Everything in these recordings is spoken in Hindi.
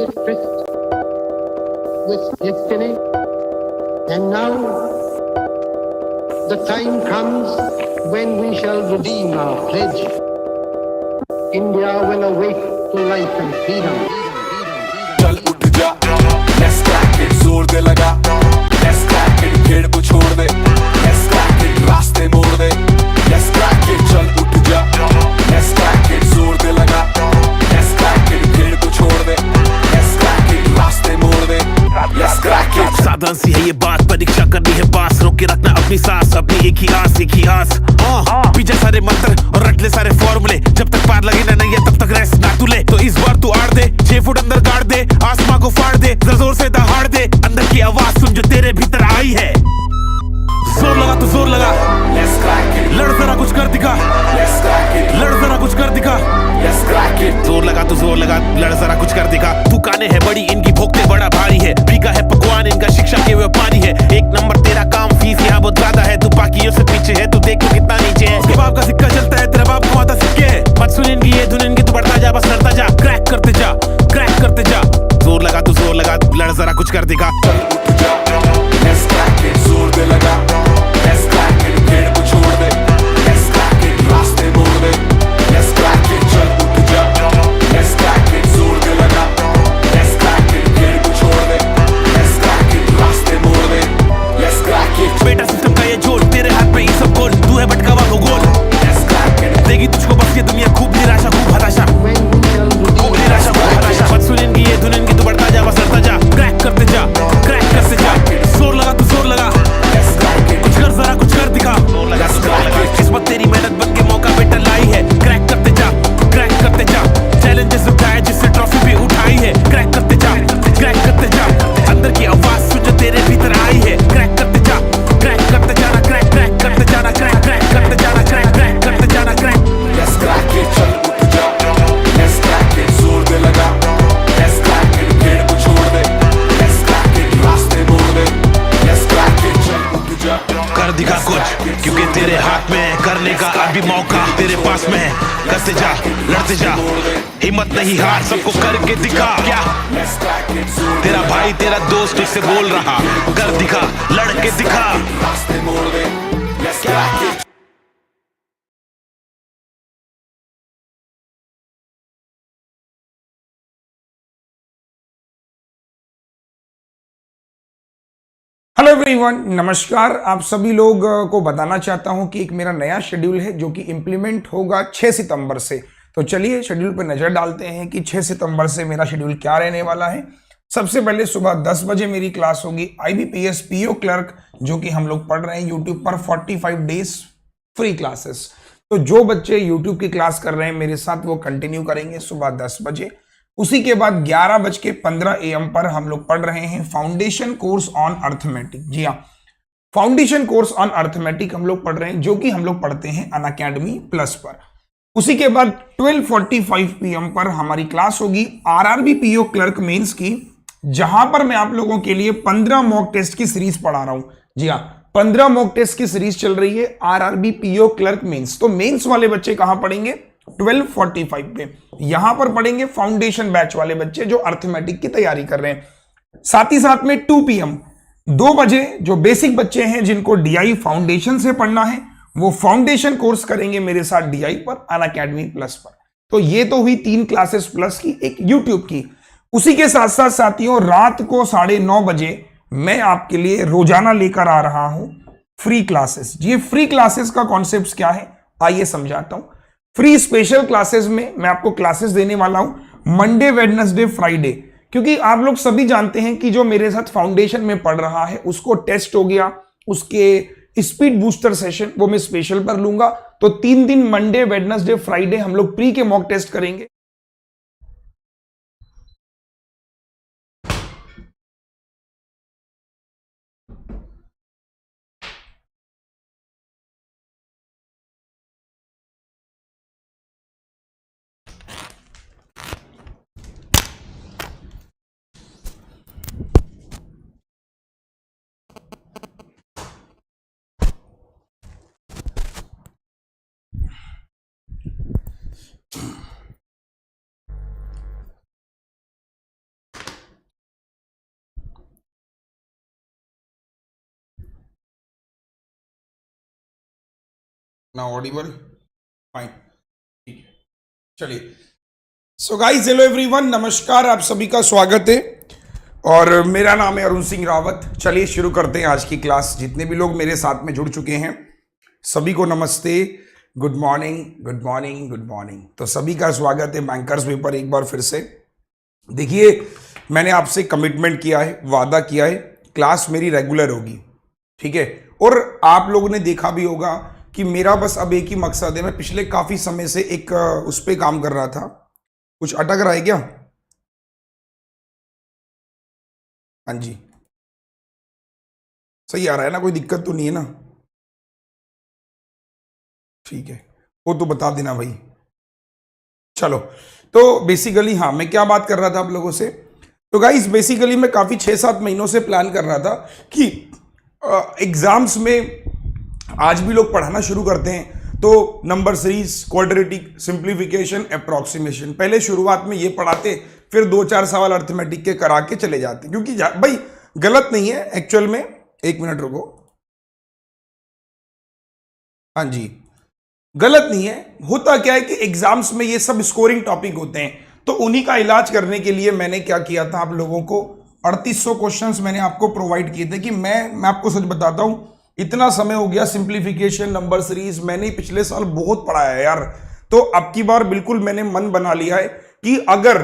this tryst with destiny. And now the time comes when we shall redeem our pledge. India will awake to life and freedom. चल उठ जा, let's crack it, जोर दे लगा, let's crack it, भीड़ को छोड़ दे, let's crack it, रास्ते मोड़ दे, let's crack it, चल उठ जा, let's crack it, जोर दे लगा, let's crack it, भीड़ को छोड़ दे, let's crack it, रास्ते मोड़ दे, let's crack it। साधारण सी है ये बात, परीक्षा करनी है पास, रोके रखना अपनी सांस, अपनी एक ही आस पीछे सारे मंत्र और रट ले सारे फॉर्मूले, जब तक पार लगे ना नहीं है तब तक रेस्ट ना तू ले। तो इस बार तू आड़ दे, 6 फुट अंदर गाड़ दे, आसमां को फाड़ दे, जरा जोर से दहाड़ दे, अंदर की आवाज सुन जो तेरे भीतर आई है। जोर लगा तो जोर लगा, let's crack it, लड़ जरा कुछ कर दिखा, let's crack it, लड़ जरा कुछ कर दिखा, let's crack it। जोर लगा तो जोर लगा, लड़ जरा कुछ कर दिखा। तू काने है बड़ी, इनकी भोगते बड़ा भारी है, फीका है पकवान इनका, शिक्षा के व्यापारी है। एक नंबर तेरा काम, फीस यहाँ बहुत ज्यादा है, तू बाकियों से पीछे है, तू देख तो कितना नीचे है। उसके बाप का सिक्का चलता है, तेरा बाप कमाता सिक्के है। मत सुन इनकी ये धुन इनकी, तू बढ़ता जा बस लड़ता जा, क्रैक करते जा, क्रैक करते जा। जोर लगा तो जोर लगा, लड़ जरा कुछ कर दिखा। Let's crack it, जोर दे लगा, let's crack it, भीड़ को छोड़ दे, let's crack it, रास्ते मोड़ दे, let's crack it, चल उठ जा, let's crack it, जोर दे लगा, let's crack it, भीड़ को छोड़ दे, let's crack it, रास्ते मोड़ दे, let's crack it। बेटा सिस्टम का ये जोड़, तेरे हाथ में ये सब गोल, तू है भटका हुआ भूगोल, let's crack it, देगी तुझको बस ये दुनिया खूब निराशा, खूब हताशा, When we shall खूब redeem निराशा, खूब हताशा। मत सुन इनकी ये धुन इनकी, तू बढ़ता जा बस लड़ता जा, क्रैक करते जा, क्रैक करते जा। जोर लगा तो जोर लगा, let's crack it, कुछ कर जरा कुछ कर दिखा। जोर लगा तो जोर लगा, किस्मत तेरी मेहनत बन के मौका बेटा लाई है, क्रैक करते जा, क्रैक करते जा। चैलेंजेस उठाए जिससे ट्रॉफी भी उठाई है, क्रैक करते जा, क्रैक करते जा। अंदर की आवाज सुन जो तेरे भीतर आई है, क्रैक करते जा, क्रैक करते जाना, क्रैक क्रैक करते जाना, क्रैक क्रैक करते जाना, क्रैक क्रैक करते जाना, क्रैक। let's crack it, चल उठ जा, let's crack it, जोर दे लगा, let's crack it, भीड़ को छोड़ दे, let's crack it, रास्ते मोड़ दे, let's crack it, चल उठ जा, कर दिखा कुछ, क्योंकि तेरे हाथ में है, करने का अभी मौका तेरे पास में है। करते जा, लड़ते जा, हिम्मत नहीं हार, सबको करके दिखा। क्या let's crack it, जोर दे तेरा भाई तेरा दोस्त तुझसे बोल रहा, कर दिखा, लड़के दिखा। रास्ते मोड़ दे, let's crack it। Hello everyone, नमस्कार। आप सभी लोग को बताना चाहता हूं कि एक मेरा नया शेड्यूल है जो कि इम्प्लीमेंट होगा 6 सितंबर से। तो चलिए शेड्यूल पर नजर डालते हैं कि 6 सितंबर से मेरा शेड्यूल क्या रहने वाला है। सबसे पहले सुबह 10 बजे मेरी क्लास होगी IBPS PO क्लर्क, जो कि हम लोग पढ़ रहे हैं यूट्यूब पर 45 डेज फ्री क्लासेस। तो जो बच्चे यूट्यूब की क्लास कर रहे हैं मेरे साथ वो कंटिन्यू करेंगे सुबह 10 बजे। उसी के बाद 11:15 AM पर हम लोग पढ़ रहे हैं फाउंडेशन कोर्स ऑन अर्थमेटिक। जी हाँ, फाउंडेशन कोर्स ऑन अर्थमेटिक हम लोग पढ़ रहे हैं, जो कि हम लोग पढ़ते हैं अनअकैडमी प्लस पर। उसी के बाद 12:45 PM पर हमारी क्लास होगी RRB PO क्लर्क मेंस की, जहां पर मैं आप लोगों के लिए 15 मॉक टेस्ट की सीरीज पढ़ा रहा हूं। जी हाँ, 15 मॉक टेस्ट की सीरीज चल रही है RRB PO क्लर्क मेंस। तो मेंस वाले बच्चे कहां पढ़ेंगे? 12:45 पे यहां पर पढ़ेंगे फाउंडेशन बैच वाले बच्चे जो अर्थमेटिक की तैयारी कर रहे हैं। साथ ही साथ में 2 PM 2 बजे जो बेसिक बच्चे हैं जिनको DI फाउंडेशन से पढ़ना है वो फाउंडेशन कोर्स करेंगे मेरे साथ DI पर अनअकैडमी प्लस पर। तो ये तो हुई 3 क्लासेस प्लस की, एक यूट्यूब की। उसी के साथ साथ साथियों रात को 9:30 बजे मैं आपके लिए रोजाना लेकर आ रहा हूं फ्री क्लासेस। ये फ्री क्लासेस का कॉन्सेप्ट क्या है आइए समझाता हूं। फ्री स्पेशल क्लासेस में मैं आपको क्लासेस देने वाला हूं मंडे, वेडनेसडे, फ्राइडे, क्योंकि आप लोग सभी जानते हैं कि जो मेरे साथ फाउंडेशन में पढ़ रहा है उसको टेस्ट हो गया, उसके स्पीड बूस्टर सेशन वो मैं स्पेशल पर लूंगा। तो 3 दिन मंडे, वेडनेसडे, फ्राइडे हम लोग प्री के मॉक टेस्ट करेंगे। ना ऑडिबल, फाइन, ठीक है, चलिए। सो गाइस, हेलो एवरीवन, नमस्कार, आप सभी का स्वागत है और मेरा नाम है अरुण सिंह रावत। चलिए शुरू करते हैं आज की क्लास। जितने भी लोग मेरे साथ में जुड़ चुके हैं सभी को नमस्ते, good morning, good morning, good morning. तो सभी का स्वागत है बैंकर्स पेपर एक बार फिर से। देखिए, मैंने आपसे कमिटमेंट किया है, वादा किया है, क्लास मेरी रेगुलर होगी, ठीक है। और आप लोगों ने देखा भी होगा कि मेरा बस अब एक ही मकसद है। मैं पिछले काफ़ी समय से एक उस पर काम कर रहा था। कुछ अटक रहा है क्या? हाँ जी, सही आ रहा है ना? कोई दिक्कत तो नहीं है ना? ठीक है, वो तो बता देना भाई। चलो, तो बेसिकली हाँ, मैं क्या बात कर रहा था आप लोगों से। तो गाइस, बेसिकली मैं काफ़ी 6-7 महीनों से प्लान कर रहा था कि एग्जाम्स में आज भी लोग पढ़ाना शुरू करते हैं तो number series, quadratic, simplification, approximation, पहले शुरुआत में ये पढ़ाते, फिर 2-4 सवाल अर्थमेटिक के करा के चले जाते। क्योंकि भाई गलत नहीं है एक्चुअल में। एक मिनट रुको, हाँ जी, गलत नहीं है। होता क्या है कि एग्जाम्स में ये सब स्कोरिंग टॉपिक होते हैं, तो उन्हीं का इलाज करने के लिए मैंने क्या किया था, आप लोगों को 3800 क्वेश्चंस मैंने आपको प्रोवाइड किए थे कि मैं आपको सच बताता हूं, इतना समय हो गया सिंप्लीफिकेशन, नंबर सीरीज मैंने पिछले साल बहुत पढ़ा है यार। तो अब की बार बिल्कुल मैंने मन बना लिया है कि अगर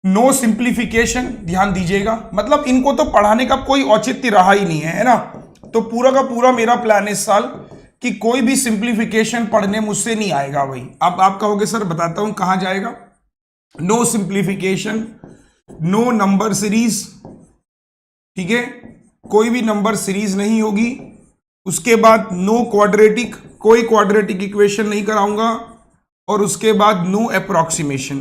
नो सिंप्लीफिकेशन, ध्यान दीजिएगा, मतलब इनको तो पढ़ाने का कोई औचित्य रहा ही नहीं है ना। तो पूरा का पूरा मेरा प्लान है इस साल कि कोई भी सिंप्लीफिकेशन पढ़ने मुझसे नहीं आएगा भाई। अब आप कहोगे सर बताता हूं कहां जाएगा। No simplification, no number series, ठीक है, कोई भी नंबर सीरीज नहीं होगी। उसके बाद नो क्वाड्रेटिक, कोई क्वाड्रेटिक इक्वेशन नहीं कराऊंगा। और उसके बाद नो अप्रॉक्सीमेशन।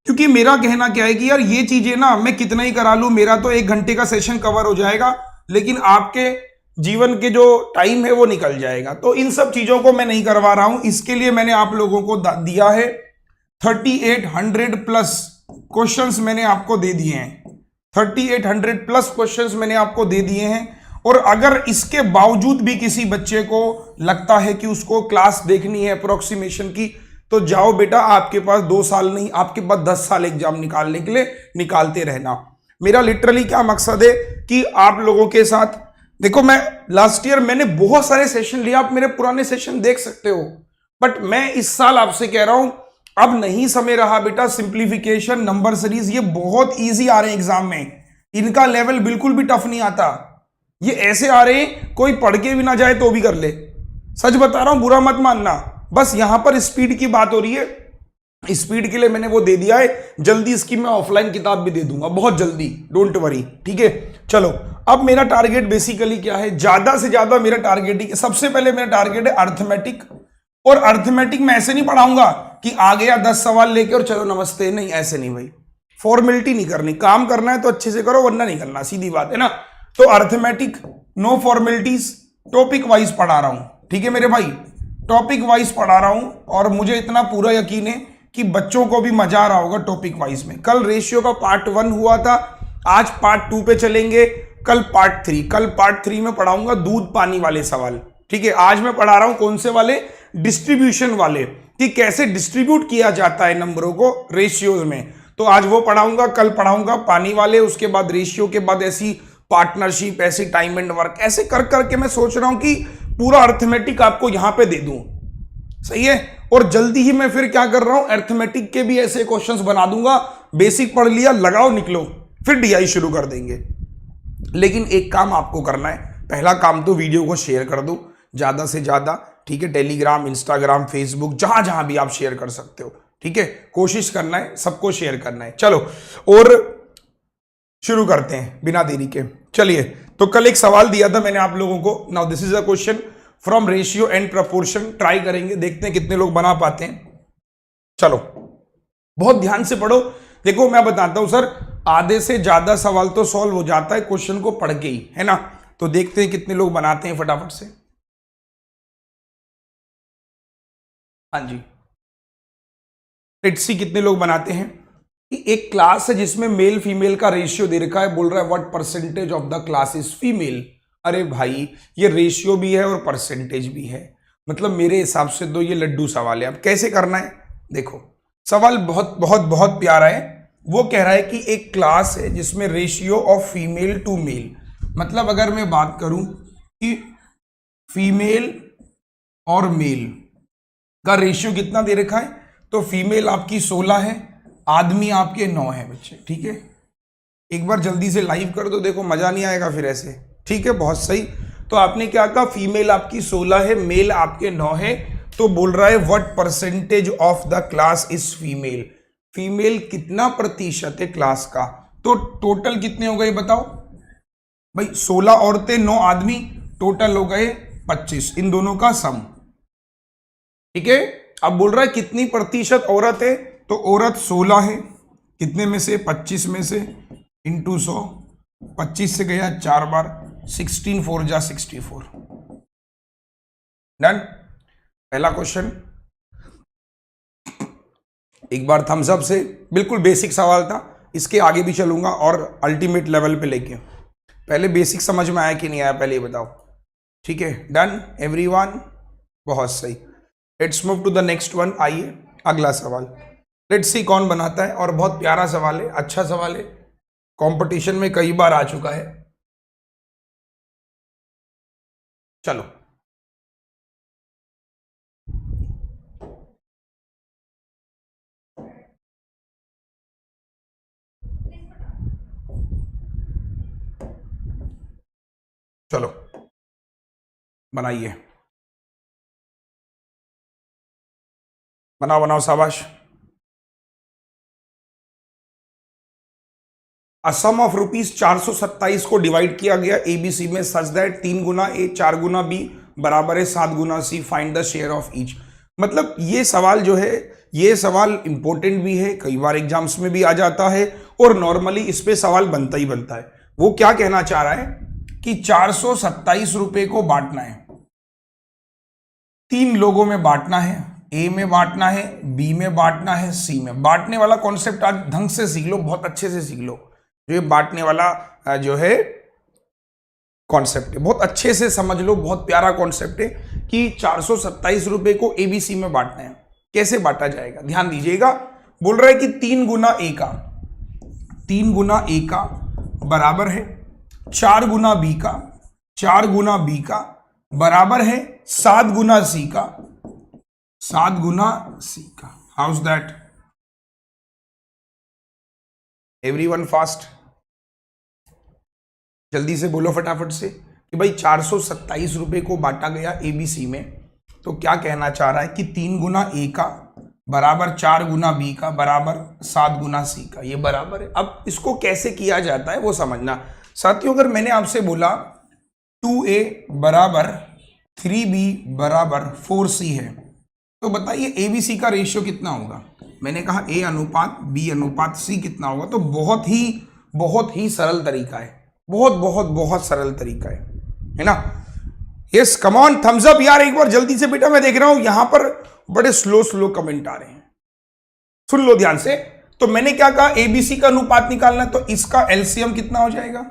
क्योंकि मेरा कहना क्या है कि यार ये चीजें ना मैं कितना ही करा लूं, मेरा तो 1 घंटे का सेशन कवर हो जाएगा, लेकिन आपके जीवन के जो टाइम है वो निकल जाएगा। तो इन सब चीजों को मैं नहीं करवा रहा हूं। इसके लिए मैंने आप लोगों को दिया है 3800 प्लस क्वेश्चंस मैंने आपको दे दिए हैं। 3800 प्लस क्वेश्चंस मैंने आपको दे दिए हैं। और अगर इसके बावजूद भी किसी बच्चे को लगता है कि उसको क्लास देखनी है अप्रोक्सीमेशन की, तो जाओ बेटा, आपके पास 2 साल नहीं, आपके पास 10 साल एग्जाम निकालने के लिए निकालते रहना। मेरा लिटरली क्या मकसद है कि आप लोगों के साथ, देखो मैं लास्ट ईयर मैंने बहुत सारे सेशन लिया, आप मेरे पुराने सेशन देख सकते हो, बट मैं इस साल आपसे कह रहा हूं अब नहीं समय रहा बेटा। सिंप्लीफिकेशन, नंबर सीरीज ये बहुत इजी आ रहे हैं एग्जाम में, इनका लेवल बिल्कुल भी टफ नहीं आता। ये ऐसे आ रहे हैं कोई पढ़ के भी ना जाए तो भी कर ले। सच बता रहा हूं, बुरा मत मानना, बस यहां पर स्पीड की बात हो रही है। स्पीड के लिए मैंने वो दे दिया है। जल्दी इसकी मैं ऑफलाइन किताब भी दे दूंगा, बहुत जल्दी, डोंट वरी, ठीक है। चलो, अब मेरा टारगेट बेसिकली क्या है, ज्यादा से ज्यादा मेरा टारगेट, सबसे पहले मेरा टारगेट है अर्थमेटिक। और अर्थमेटिक में ऐसे नहीं पढ़ाऊंगा कि आ गया 10 सवाल लेके और चलो नमस्ते, नहीं, ऐसे नहीं भाई। फॉर्मेलिटी नहीं करनी, काम करना है तो अच्छे से करो, वरना नहीं करना, सीधी बात है ना। तो arithmetic, no formalities, topic wise पढ़ा रहा हूं, ठीक है मेरे भाई, टॉपिक वाइज पढ़ा रहा हूं। और मुझे इतना पूरा यकीन है कि बच्चों को भी मजा आ रहा होगा टॉपिक वाइज में। कल रेशियो का पार्ट 1 हुआ था, आज पार्ट 2 पे चलेंगे, कल पार्ट 3। कल पार्ट 3 में पढ़ाऊंगा दूध पानी वाले सवाल, ठीक है। आज मैं पढ़ा रहा हूं कौन से वाले, डिस्ट्रीब्यूशन वाले, कि कैसे डिस्ट्रीब्यूट किया जाता है नंबरों को रेशियोज में। तो आज वो पढ़ाऊंगा, कल पढ़ाऊंगा पानी वाले, उसके बाद रेशियो के बाद ऐसी पार्टनरशिप, ऐसी टाइम एंड वर्क, ऐसे कर करके मैं सोच रहा हूं कि पूरा अर्थमेटिक आपको यहां पे दे दूं, सही है। और जल्दी ही मैं फिर क्या कर रहा हूं, अर्थमेटिक के भी ऐसे क्वेश्चंस बना दूंगा। बेसिक पढ़ लिया, लगाओ निकलो, फिर डीआई शुरू कर देंगे। लेकिन एक काम आपको करना है, पहला काम तो वीडियो को शेयर कर दो ज्यादा से ज्यादा, ठीक है। टेलीग्राम, इंस्टाग्राम, फेसबुक, जहां जहां भी आप शेयर कर सकते हो, ठीक है। कोशिश करना है, सबको शेयर करना है। चलो, और शुरू करते हैं बिना देरी के। चलिए, तो कल एक सवाल दिया था मैंने आप लोगों को। Now this is a question from ratio and proportion. Try करेंगे, देखते हैं कितने लोग बना पाते हैं। चलो, बहुत ध्यान से पढ़ो। देखो मैं बताता हूं सर, आधे से ज्यादा सवाल तो सॉल्व हो जाता है क्वेश्चन को पढ़ के ही, है ना। तो देखते हैं कितने लोग बनाते हैं फटाफट से। हाँ जी, लेट्स सी कितने लोग बनाते हैं। एक क्लास है जिसमें मेल फीमेल का रेशियो दे रखा है, बोल रहा है what percentage of the class is female. अरे भाई, ये रेशियो भी है और परसेंटेज भी है। मतलब मेरे हिसाब से तो ये लड्डू सवाल है। अब कैसे करना है, देखो सवाल बहुत बहुत बहुत प्यारा है। वो कह रहा है कि एक क्लास है जिसमें ratio of female to male, मतलब अगर मैं बात करूं कि फीमेल और मेल का रेशियो कितना दे रखा है, तो फीमेल आपकी 16 है, आदमी आपके 9 है बच्चे, ठीक है। एक बार जल्दी से लाइव कर दो, देखो मजा नहीं आएगा फिर ऐसे, ठीक है। बहुत सही। तो आपने क्या कहा, फीमेल आपकी 16 है, मेल आपके 9 है। तो बोल रहा है what percentage of the class is female, female कितना प्रतिशत है क्लास का। तो टोटल कितने हो गए बताओ भाई, 16 औरतें 9 आदमी, टोटल हो गए 25, इन दोनों का सम, ठीक है। अब बोल रहा है कितनी प्रतिशत औरत है, तो औरत 16 है, कितने में से, 25 में से, इंटू 100, 25 से गया 4 बार, 16 4 जा 64। डन। पहला क्वेश्चन एक बार थम्स अप से, बिल्कुल बेसिक सवाल था, इसके आगे भी चलूंगा और अल्टीमेट लेवल पे लेके। पहले बेसिक समझ में आया कि नहीं आया पहले ये बताओ, ठीक है। डन एवरीवन, बहुत सही। Let's move to the next one. आइए अगला सवाल, लेट्स सी कौन बनाता है। और बहुत प्यारा सवाल है, अच्छा सवाल है, कंपटीशन में कई बार आ चुका है। चलो चलो बनाइए, बनाओ बनाओ, शाबाश। सम ऑफ रुपीज 427 को डिवाइड किया गया एबीसी में such that 3 Guna a 4 Guna B बराबर है 7 गुना C, find the share of each. मतलब ये सवाल जो है, ये सवाल इंपॉर्टेंट भी है, कई बार एग्जाम्स में भी आ जाता है और नॉर्मली इस पे सवाल बनता ही बनता है। वो क्या कहना चाह रहा है कि 427 रुपए को बांटना है, 3 लोगों में बांटना है, ए में बांटना है, बी में बांटना है, सी में। बांटने वाला कॉन्सेप्ट आज ढंग से सीख लो, बहुत अच्छे से सीख लो। जो ये बांटने वाला जो है कॉन्सेप्ट है, बहुत अच्छे से समझ लो, बहुत प्यारा कॉन्सेप्ट है कि 427 रुपए को एबीसी में बांटना है। कैसे बांटा जाएगा, ध्यान दीजिएगा। बोल रहा है कि 3 गुना ए का, 3 गुना ए का बराबर है 4 गुना बी का, 4 गुना बी का बराबर है 7 गुना सी का, 7 गुना सी का। हाउस दैट एवरीवन फास्ट, जल्दी से बोलो फटाफट से कि भाई 427 रुपए को बांटा गया एबीसी में, तो क्या कहना चाह रहा है कि 3 गुना ए का बराबर 4 गुना बी का बराबर 7 गुना सी का, ये बराबर है। अब इसको कैसे किया जाता है वो समझना साथियों। अगर मैंने आपसे बोला 2a बराबर 3b बराबर 4c है, तो बताइए एबीसी का रेशियो कितना होगा। मैंने कहा ए अनुपात बी अनुपात सी कितना होगा, तो बहुत ही सरल तरीका है, बहुत सरल तरीका है ना। Yes come on, thumbs up यार एक बार जल्दी से बेटा, मैं देख रहा हूं यहां पर बड़े स्लो कमेंट आ रहे हैं, सुन लो ध्यान से। तो मैंने क्या कहा, एबीसी का अनुपात निकालना है, तो इसका एलसीएम कितना हो जाएगा,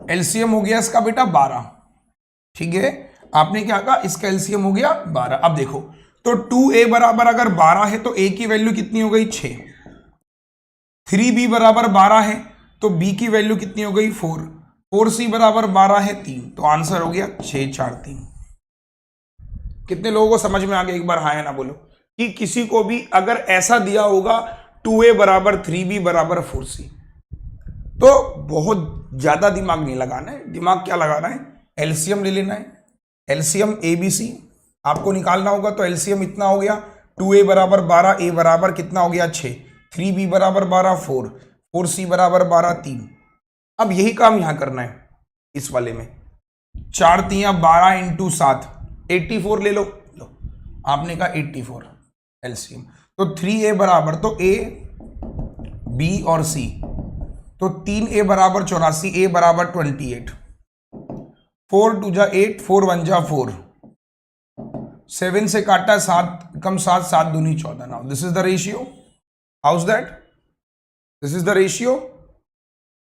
एलसीएम हो गया इसका बेटा 12, ठीक है। आपने क्या कहा, इसका एलसीएम हो गया 12। अब देखो तो 2a बराबर अगर 12 है तो a की वैल्यू कितनी हो गई 6, 3b बराबर 12 है तो b की वैल्यू कितनी हो गई 4, 4c बराबर 12 है 3, तो आंसर हो गया 6 4 3। कितने लोगों को समझ में आ गया, एक बार हाँ या ना बोलो। कि किसी को भी अगर ऐसा दिया होगा 2a बराबर 3b बराबर 4c, तो बहुत ज्यादा दिमाग नहीं लगाना है। दिमाग क्या लगाना है, एलसीएम ले लेना है। एलसीएम एबीसी आपको निकालना होगा, तो एलसीएम इतना हो गया 2a बराबर 12, a बराबर कितना हो गया 6, 3b बराबर 12 4, 4c बराबर 12 3। अब यही काम यहां करना है इस वाले में, 4 3 12 इंटू 7 84 ले लो आपने कहा 84 एलसीएम। तो 3a बराबर, तो a b और c, तो 3a बराबर 84, a बराबर 28, 4 2 जा 8, 4 1 जा 4, 7 से काटा 7 कम 7, 7 दूनी 14। Now this is the ratio, house that, this is the ratio.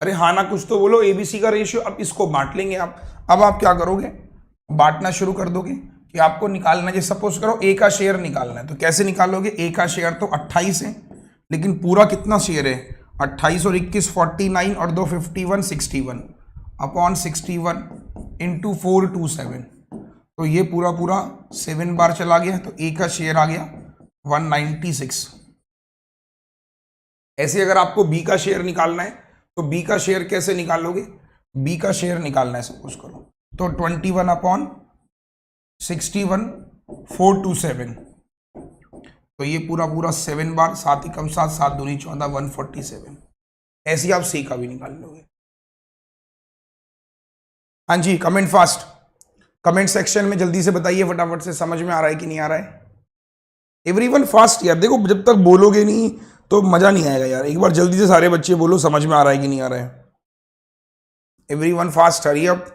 अरे हाँ ना कुछ तो बोलो, एबीसी का रेशियो। अब इसको बांट लेंगे आप। अब आप क्या करोगे, बांटना शुरू कर दोगे कि आपको निकालना है, सपोज करो ए का शेयर निकालना है, तो कैसे निकालोगे? ए का शेयर तो 28 है, लेकिन पूरा कितना शेयर है? 28 और 21 49 और 2 51 61 अपॉन 61 इंटू 427, तो ये पूरा पूरा 7 बार चला गया, तो ए का शेयर आ गया 196। ऐसे अगर आपको बी का शेयर निकालना है तो बी का शेयर कैसे निकालोगे? बी का शेयर निकालना है सपोज करो, तो 21 अपॉन 61 427, तो ये पूरा पूरा 7 बार, 7 एकम 7 7 दूनी 14 147। ऐसे ही आप सी का भी निकाल लोगे। हाँ जी, कमेंट फास्ट, कमेंट सेक्शन में जल्दी से बताइए फटाफट से, समझ में आ रहा है कि नहीं आ रहा है? एवरीवन फास्ट यार, देखो जब तक बोलोगे नहीं तो मजा नहीं आएगा यार। एक बार जल्दी से सारे बच्चे बोलो समझ में आ रहा है कि नहीं आ रहा है। Everyone fast, hurry up.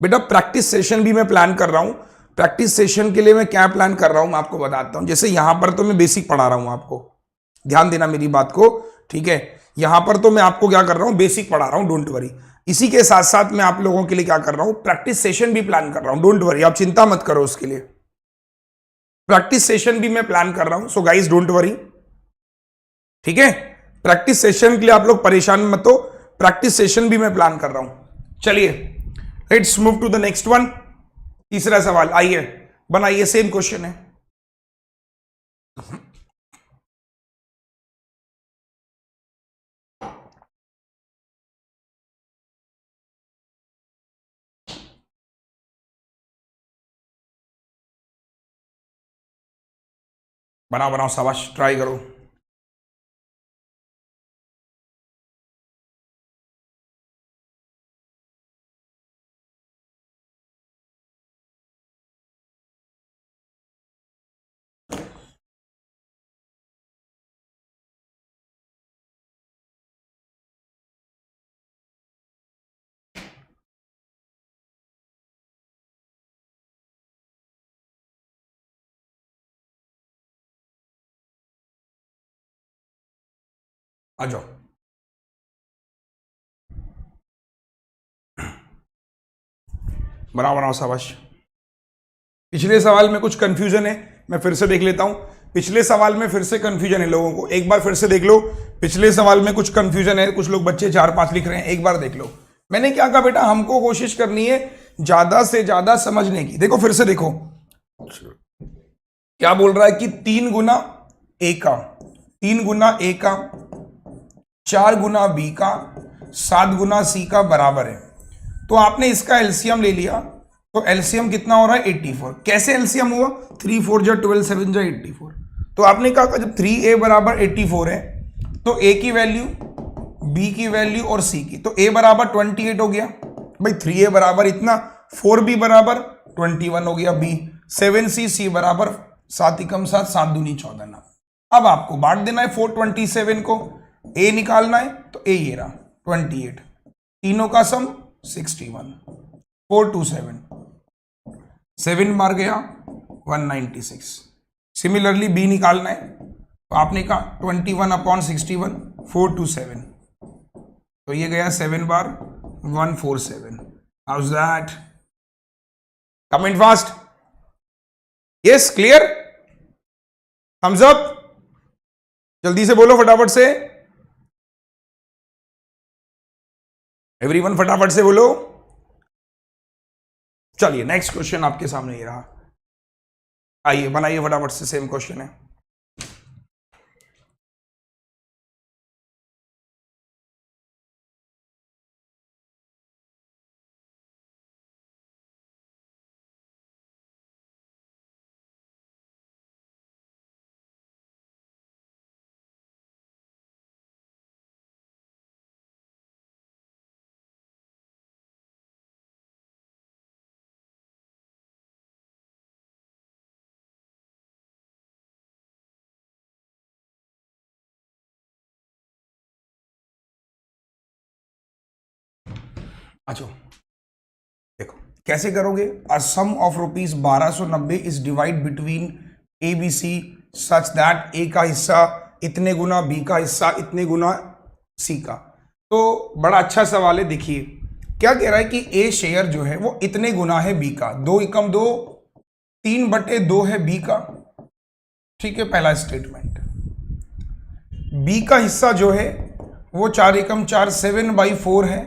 बेटा प्रैक्टिस सेशन भी मैं प्लान कर रहा हूं। प्रैक्टिस सेशन के लिए मैं क्या प्लान कर रहा हूं मैं आपको बताता हूं। जैसे यहां पर तो मैं बेसिक पढ़ा रहा हूं, आपको ध्यान देना मेरी बात को, ठीक है? यहां पर तो मैं आपको क्या कर रहा हूं, बेसिक पढ़ा रहा हूं, डोंट वरी। इसी के साथ साथ मैं आप लोगों के लिए क्या कर रहा हूं, प्रैक्टिस सेशन भी प्लान कर रहा हूं, डोंट वरी, आप चिंता मत करो उसके लिए। प्रैक्टिस सेशन भी मैं प्लान कर रहा हूं, सो गाइस डोंट वरी, ठीक है? प्रैक्टिस सेशन के लिए आप लोग परेशान मत हो, प्रैक्टिस सेशन भी मैं प्लान कर रहा हूं। चलिए let's move to the next one. तीसरा सवाल, आइए बनाइए, सेम क्वेश्चन है। बनाओ बनाओ, शाबाश, ट्राई करो। आ जाओ। बनाओ बनाओ, शाबाश। पिछले सवाल में कुछ कंफ्यूजन है, मैं फिर से देख लेता हूं। पिछले सवाल में फिर से कंफ्यूजन है लोगों को, एक बार फिर से देख लो। पिछले सवाल में कुछ कंफ्यूजन है, कुछ लोग बच्चे 4-5 लिख रहे हैं, एक बार देख लो। मैंने क्या कहा बेटा, हमको कोशिश करनी है ज्यादा से ज्यादा समझने की। देखो फिर से देखो, क्या बोल रहा है कि 3 गुना ए का, 3 गुना ए का, 4 गुना बी का, 7 गुना सी का बराबर है। तो आपने इसका एलसीएम ले लिया, तो एलसीएम कितना हो रहा है 84। कैसे एलसीएम हुआ? 3 4 जा 12 7 जा 84। तो आपने कहा जब 3a बराबर 84 है तो a की वैल्यू, b की वैल्यू और c की, तो a बराबर 28 हो गया भाई, 3a बराबर इतना, 4b बराबर 21 हो गया, b 7c बराबर 7 एकम 7 7 दूनी 14 ना। अब आपको बांट देना है 427 को, a निकालना है, तो a ये रहा 28, तीनों का सम 61, 427, 7 बार गया 196। सिमिलरली बी निकालना है, तो आपने कहा 21 अपॉन 61 427, तो ये गया 7 बार 147। How's that? Comment fast, yes, clear, thumbs up, जल्दी से बोलो फटाफट से, एवरीवन फटाफट से बोलो। चलिए नेक्स्ट क्वेश्चन आपके सामने ये रहा, आइए बनाइए फटाफट से, सेम क्वेश्चन है। अच्छा देखो कैसे करोगे, a sum of rupees 1290 is divide between A B C such that A का हिस्सा इतने गुना, बी का हिस्सा इतने गुना सी का। तो बड़ा अच्छा सवाल है। देखिए क्या कह रहा है कि ए शेयर जो है वो इतने गुना है बी का, 2 एकम 2, 3/2 है बी का। ठीक है, पहला स्टेटमेंट। बी का हिस्सा जो है वो 4 एकम 4, 7/4 है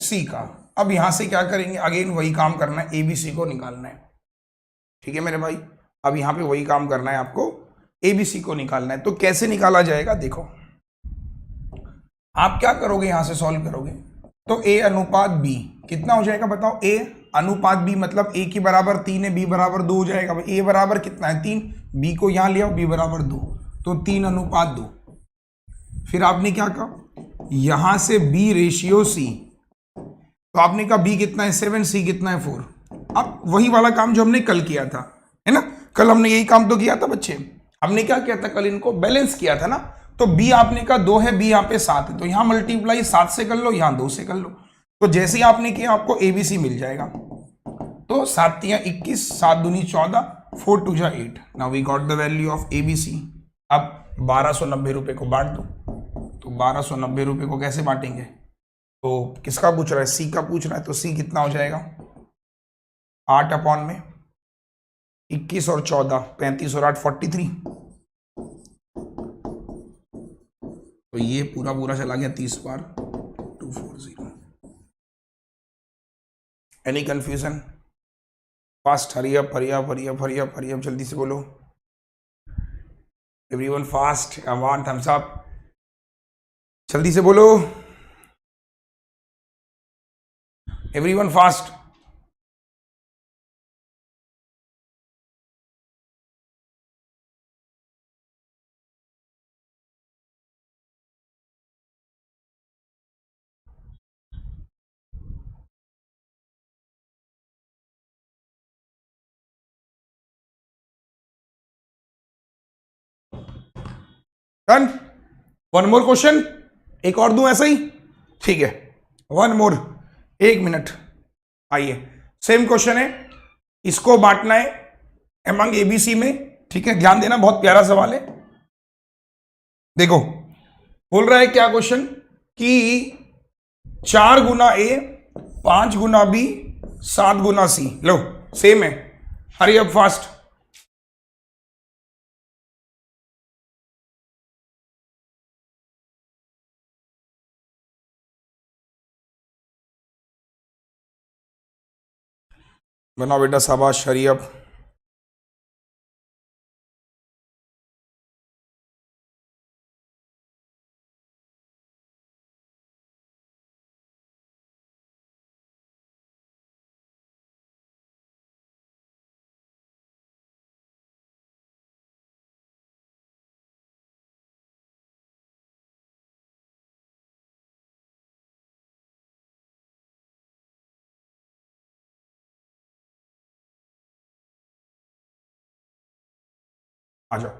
सी का। अब यहां से क्या करेंगे, अगेन वही काम करना है, एबीसी को निकालना है। ठीक है मेरे भाई, अब यहां पे वही काम करना है आपको, एबीसी को निकालना है। तो कैसे निकाला जाएगा, देखो आप क्या करोगे, यहां से सॉल्व करोगे तो ए अनुपात बी कितना हो जाएगा बताओ। ए अनुपात बी मतलब ए की बराबर 3 है, बी बराबर 2 हो जाएगा। ए बराबर कितना है 3, बी को यहां ले आओ, बी बराबर 2, तो 3:2। फिर आपने क्या कहा, यहां से बी रेशियो सी, तो आपने कहा बी कितना है 7, सी कितना है 4। अब वही वाला काम जो हमने कल किया था, है ना, कल हमने यही काम तो किया था बच्चे। हमने क्या किया था कल, इनको बैलेंस किया था ना। तो बी आपने कहा 2 है, बी यहाँ पे 7 है, तो यहां मल्टीप्लाई 7 से कर लो, यहां 2 से कर लो। तो जैसे ही आपने किया आपको एबीसी मिल जाएगा। तो 7 × 21, 7 दूनी 14, 4 × 2 = 8। Now we got the value of ABC. अब 1290 रुपए को बांट दो। तो 1290 रुपए को कैसे बांटेंगे, तो किसका पूछ रहा है, सी का पूछ रहा है। तो सी कितना हो जाएगा, 8 में 21 और 14, 35 और 8 43। तो ये पूरा चला गया 30 बार, 240। Any confusion, fast, hurry up जल्दी से बोलो everyone, fast, I want thumbs up, जल्दी से बोलो everyone, fast. Done. One more question, एक और दूं ऐसा ही, ठीक है, वन मोर, 1 मिनट। आइए, सेम क्वेश्चन है, इसको बांटना है एमंग एबीसी में। ठीक है, ध्यान देना, बहुत प्यारा सवाल है। देखो बोल रहा है क्या क्वेश्चन, कि 4 गुना ए, 5 गुना बी, 7 गुना सी। लो सेम है, हरी अप फास्ट। बनाओ बेटा, शाबाश, हरी अप। आ जाओ।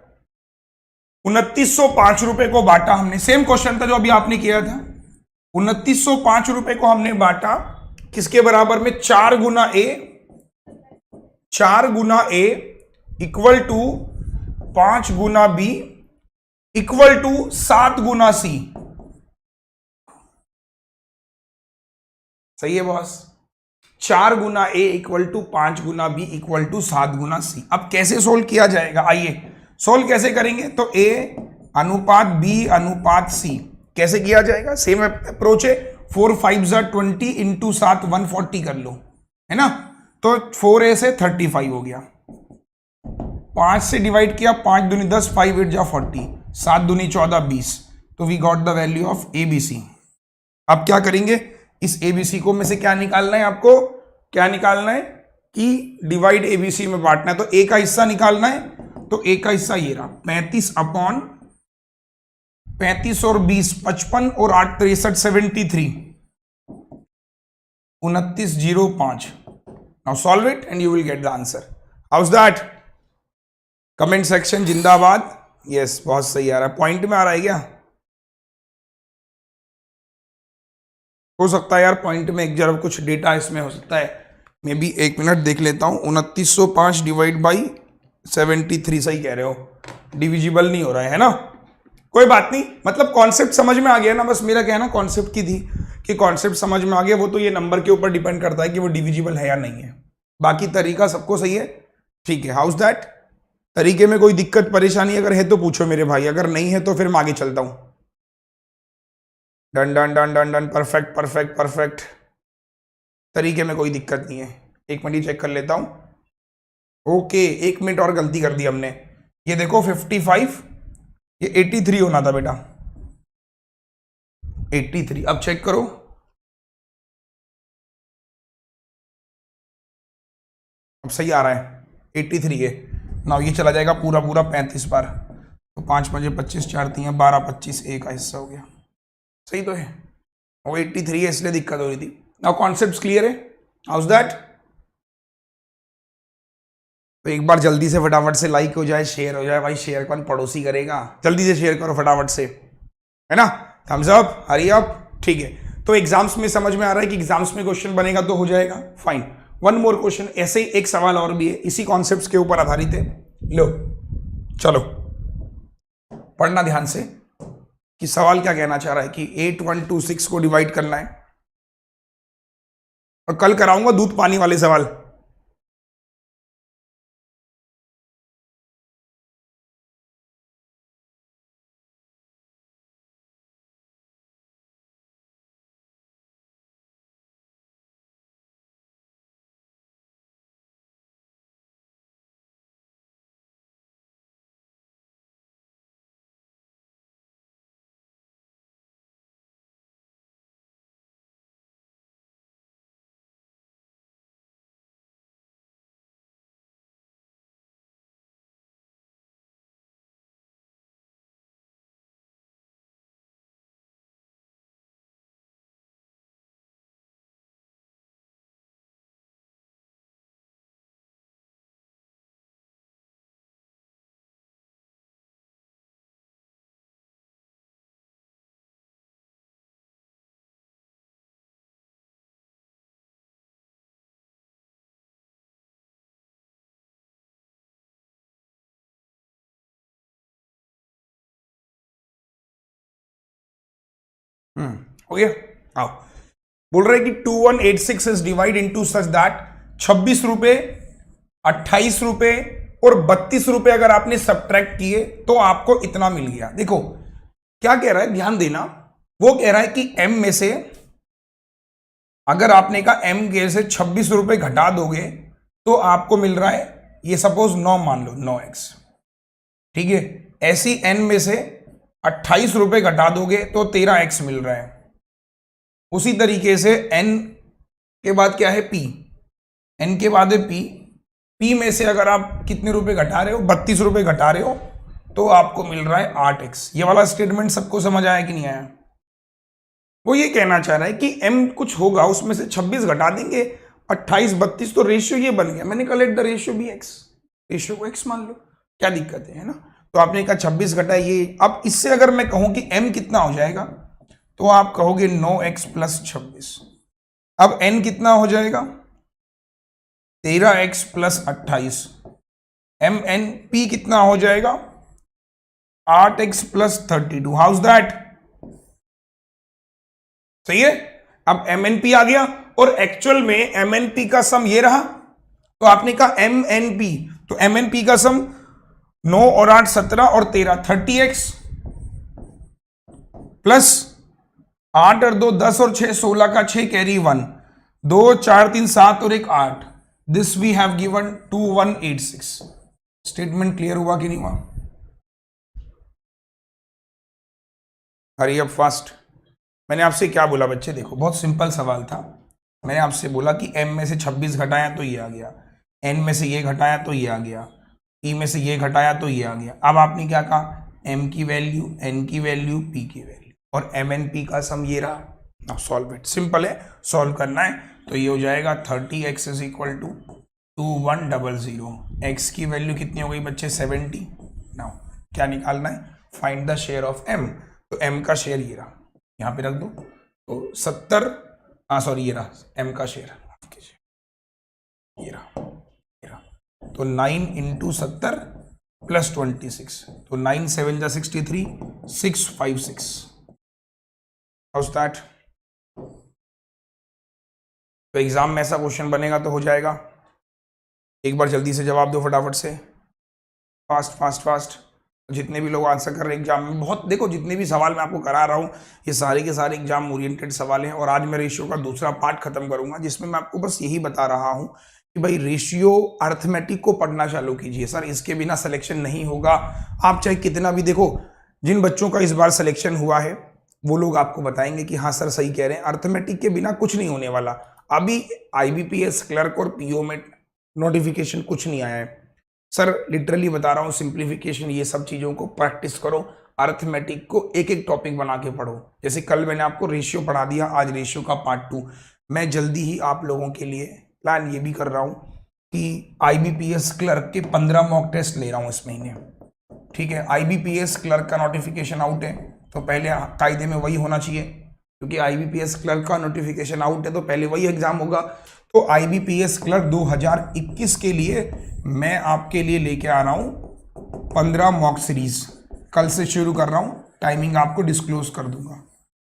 2905 रुपए को बांटा हमने, सेम क्वेश्चन था जो अभी आपने किया था। 2905 रुपए को हमने बांटा किसके बराबर में, 4 गुना ए, 4 गुना ए इक्वल टू 5 गुना बी इक्वल टू 7 गुना सी। सही है बॉस, 4 गुना ए इक्वल टू 5 गुना बी इक्वल टू 7 गुना सी। अब कैसे सोल्व किया जाएगा, आइए सोल्व कैसे करेंगे। तो ए अनुपात बी अनुपात सी कैसे किया जाएगा, सेम अप्रोच है। 4 5 = 20 इंटू 7 140 कर लो, है ना। तो 4a से 35 हो गया, 5 से डिवाइड किया, 5 दूनी 10, 5 8 = 40, 7 दूनी 14 20। तो we got the value of ABC. अब क्या करेंगे, इस एबीसी को में से क्या निकालना है आपको, क्या निकालना है कि डिवाइड एबीसी में बांटना है। तो ए का हिस्सा निकालना है। तो ए का हिस्सा ये रहा, 35 और 20 55 और 8 63 73, 2905। Now solve it and you will get the answer. House that, comment section जिंदाबाद। यस, बहुत सही आ रहा है, पॉइंट में आ रहा है क्या, हो सकता है यार पॉइंट में एक जरा कुछ डेटा इसमें हो सकता है, मैं भी 1 मिनट देख लेता हूं। 2905 डिवाइड बाई 73, सही कह रहे हो, डिविजिबल नहीं हो रहा है ना, कोई बात नहीं, मतलब कॉन्सेप्ट समझ में आ गया ना। बस मेरा कहना कॉन्सेप्ट की थी कि कॉन्सेप्ट समझ में आ गया, वो तो ये नंबर के ऊपर डिपेंड करता है कि वो डिविजिबल है या नहीं है। बाकी तरीका सबको सही है, ठीक है। हाउस दैट, तरीके में कोई दिक्कत परेशानी अगर है तो पूछो मेरे भाई, अगर नहीं है तो फिर मैं आगे चलता हूं। Done done done done done, perfect perfect perfect, तरीके में कोई दिक्कत नहीं है। एक मिनट चेक कर लेता हूं। ओके, 1 मिनट और गलती कर दी हमने। ये देखो 55, ये 83 होना था बेटा, 83। अब चेक करो, अब सही आ रहा है, 83 है ना। ये चला जाएगा पूरा पूरा 35 बार, तो 5 5 25 4 3 12 25, एक का हिस्सा हो गया। सही तो है, वो 83 है इसलिए दिक्कत हो रही थी। नाउ कॉन्सेप्ट क्लियर है, हाउस दैट। तो एक बार जल्दी से फटाफट से लाइक हो जाए, शेयर हो जाए भाई, शेयर कौन पड़ोसी करेगा, जल्दी से शेयर करो फटाफट से, है ना। थम्स अप, हरी अप, ठीक है। तो एग्जाम्स में समझ में आ रहा है कि एग्जाम्स में क्वेश्चन बनेगा तो हो जाएगा, फाइन। वन मोर क्वेश्चन, ऐसे ही एक सवाल और भी है, इसी कॉन्सेप्ट्स के ऊपर आधारित है। लो चलो पढ़ना ध्यान से कि सवाल क्या कहना चाह रहा है कि 8126 को डिवाइड करना है, और कल कराऊंगा दूध पानी वाले सवाल। हो गया। आओ, बोल रहे कि 2186 is divide into such that 26 रुपए, 28 रुपए और 32 रुपए अगर आपने सब्ट्रैक्ट किए तो आपको इतना मिल गया। देखो क्या कह रहा है, ध्यान देना। वो कह रहा है कि m में से अगर आपने कहा m के से 26 रुपए घटा दोगे तो आपको मिल रहा है, ये सपोज 9 मान लो, 9x, ठीक है। ऐसी n में से 28 रुपए घटा दोगे तो 13x मिल रहा है। उसी तरीके से n के बाद क्या है, p, n के बाद है p में से अगर आप कितने रुपए घटा रहे हो, 32 रुपए घटा रहे हो तो आपको मिल रहा है 8x। ये वाला स्टेटमेंट सबको समझ आया कि नहीं आया? वो ये कहना चाह रहा है कि m कुछ होगा, उसमें से 26 घटा देंगे, 28 32, तो रेशियो ये बन गया। मैंने कहा let the ratio be x, ratio को x मान लो, क्या दिक्कत है ना। तो आपने कहा 26 घटा ये। अब इससे अगर मैं कहूं कि m कितना हो जाएगा तो आप कहोगे 9x प्लस 26। अब n कितना हो जाएगा, 13x प्लस 28। mn p कितना हो जाएगा, 8x प्लस 32। हाउस दैट, सही है। अब MNP आ गया और एक्चुअल में MNP का सम ये रहा, तो आपने कहा MNP, तो MNP का सम 9 और 8 17 और 13 30x प्लस 8 और 2 10 और 6 16 का 6 कैरी 1, 2 4 3 7 और 1 8। This we have given 2186। Statement clear हुआ कि नहीं हुआ? Hurry up fast. मैंने आपसे क्या बोला बच्चे, देखो बहुत सिंपल सवाल था। मैंने आपसे बोला कि m में से 26 घटाया तो ये आ गया, n में से ये घटाया तो ये आ गया, p में से ये घटाया तो ये आ गया। अब आपने क्या कहा, m की वैल्यू, n की वैल्यू, p की वैल्यू और MNP का सम ये रहा। अब सॉल्व इट, सिंपल है, सॉल्व करना है तो ये हो जाएगा 30x is equal to 2100। x की वैल्यू कितनी हो गई बच्चे, 70। नाउ क्या निकालना है, find the share of m। तो m का शेयर ये रहा, यहाँ पे रख दो, तो 70, सॉरी ये रहा m का शेयर, ये रहा, तो 9 इंटू 70 प्लस 26, तो 9 7 जा 63, 656। House that? तो एग्जाम में ऐसा क्वेश्चन बनेगा तो हो जाएगा। एक बार जल्दी से जवाब दो फटाफट से, फास्ट फास्ट फास्ट। जितने भी लोग आंसर कर रहे हैं एग्जाम में, बहुत देखो जितने भी सवाल मैं आपको करा रहा हूँ ये सारे के सारे एग्जाम ओरिएंटेड सवाल हैं। और आज मैं रेशियो का दूसरा पार्ट खत्म करूंगा जिसमें मैं आपको बस यही बता रहा हूँ कि भाई रेशियो अर्थमेटिक को पढ़ना चालू कीजिए सर, इसके बिना सिलेक्शन नहीं होगा। आप चाहे कितना भी देखो, जिन बच्चों का इस बार सिलेक्शन हुआ है वो लोग आपको बताएंगे कि हाँ सर सही कह रहे हैं, अर्थमेटिक के बिना कुछ नहीं होने वाला। अभी IBPS क्लर्क और PO में नोटिफिकेशन कुछ नहीं आया है सर, लिटरली बता रहा हूँ। सिंप्लीफिकेशन ये सब चीज़ों को प्रैक्टिस करो, अर्थमेटिक को एक एक टॉपिक बना के पढ़ो। जैसे कल मैंने आपको रेशियो पढ़ा दिया, आज रेशियो का पार्ट 2 मैं जल्दी ही आप लोगों के लिए प्लान ये भी कर रहा हूँ कि IBPS क्लर्क के 15 मॉक टेस्ट ले रहा हूँ इस महीने, ठीक है। IBPS क्लर्क का नोटिफिकेशन आउट है तो पहले कायदे में वही होना चाहिए, क्योंकि IBPS क्लर्क का नोटिफिकेशन आउट है तो पहले वही एग्जाम होगा। तो IBPS क्लर्क 2021 के लिए मैं आपके लिए लेके आ रहा हूँ 15 मॉक सीरीज, कल से शुरू कर रहा हूँ, टाइमिंग आपको डिस्क्लोज कर दूंगा।